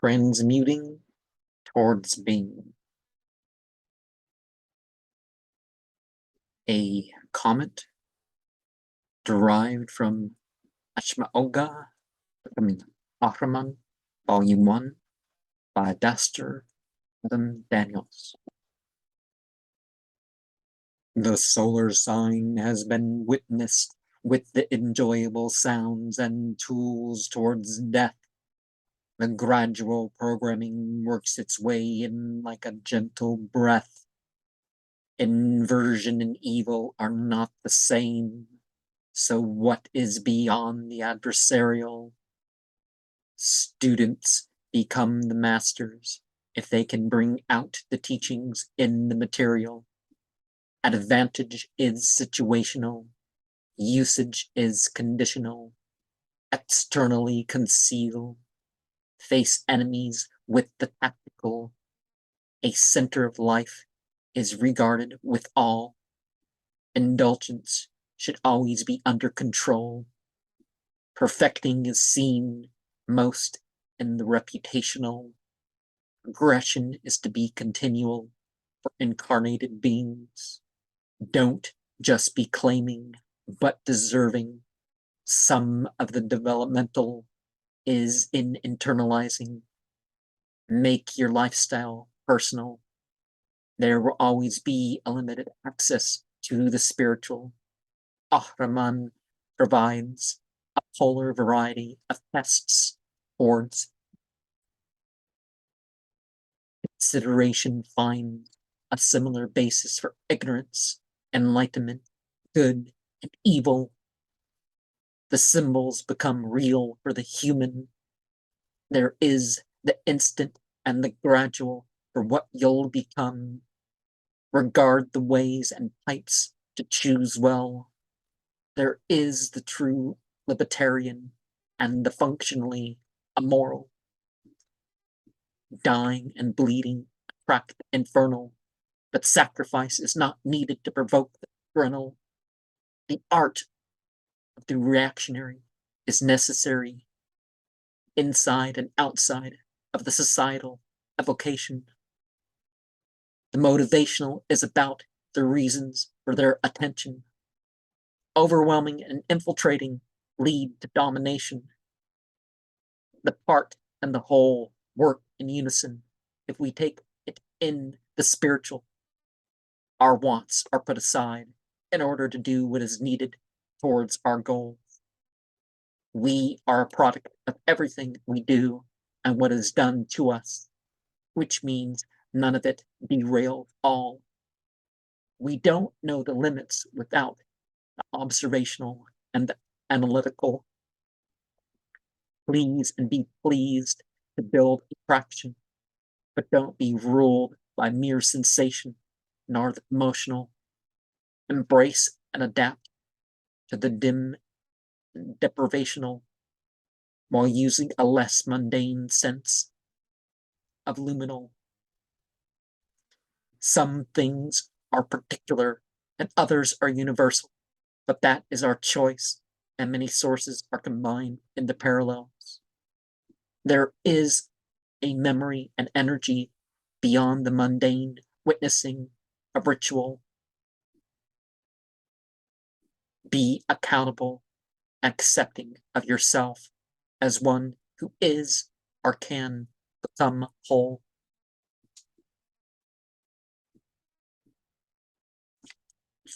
Transmuting towards being. A comment derived from Ashemaogha, Ahriman, Volume 1, by Dastur, Adam Daniels. The solar sign has been witnessed with the enjoyable sounds and tools towards death. The gradual programming works its way in like a gentle breath. Inversion and evil are not the same. So what is beyond the adversarial? Students become the masters if they can bring out the teachings in the material. Advantage is situational. Usage is conditional. Externally conceal. Face enemies with the tactical. A center of life is regarded with awe. Indulgence should always be under control. Perfecting is seen most in the reputational. Aggression is to be continual for incarnated beings. Don't just be claiming, but deserving. Some of the developmental is in internalizing. Make your lifestyle personal. There will always be a limited access to the spiritual. Ahriman provides a polar variety of tests towards consideration. Finds a similar basis for ignorance, enlightenment, good and evil. The symbols become real for the human. There is the instant and the gradual for what you'll become. Regard the ways and types to choose well. There is the true libertarian and the functionally immoral. Dying and bleeding attract the infernal, but sacrifice is not needed to provoke the eternal. The art of the reactionary is necessary inside and outside of the societal evocation. The motivational is about the reasons for their attention. Overwhelming and infiltrating lead to domination. The part and the whole work in unison. If we take it in the spiritual, our wants are put aside in order to do what is needed towards our goals. We are a product of everything we do and what is done to us, which means none of it derailed all. We don't know the limits without the observational and the analytical. Please and be pleased to build attraction, but don't be ruled by mere sensation nor the emotional. Embrace and adapt to the dim deprivational while using a less mundane sense of luminal. Some things are particular and others are universal, but that is our choice, and many sources are combined in the parallels. There is a memory and energy beyond the mundane witnessing of ritual. Be accountable, accepting of yourself as one who is or can become whole.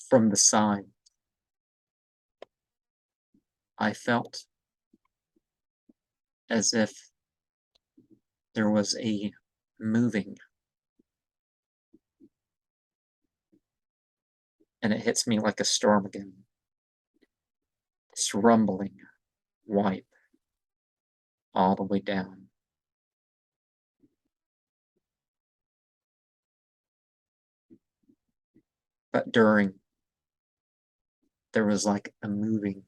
From the side, I felt as if there was a moving, and it hits me like a storm again. This rumbling wipe all the way down. But during, there was like a moving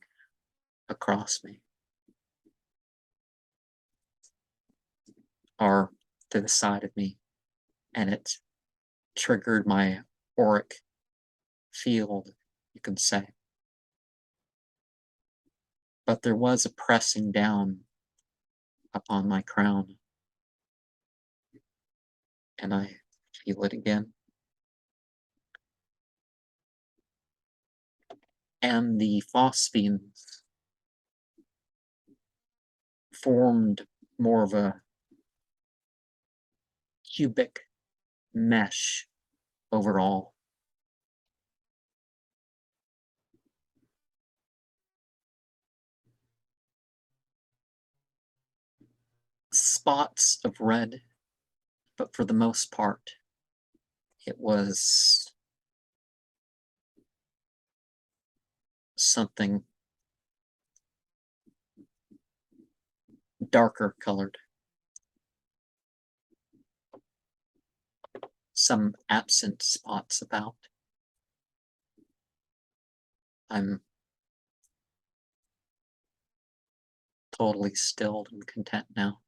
across me, or to the side of me, and it triggered my auric field, you can say. But there was a pressing down upon my crown, and I feel it again. And the phosphines formed more of a cubic mesh overall. Spots of red, but for the most part, it was something darker colored. Some absent spots about. I'm totally stilled and content now.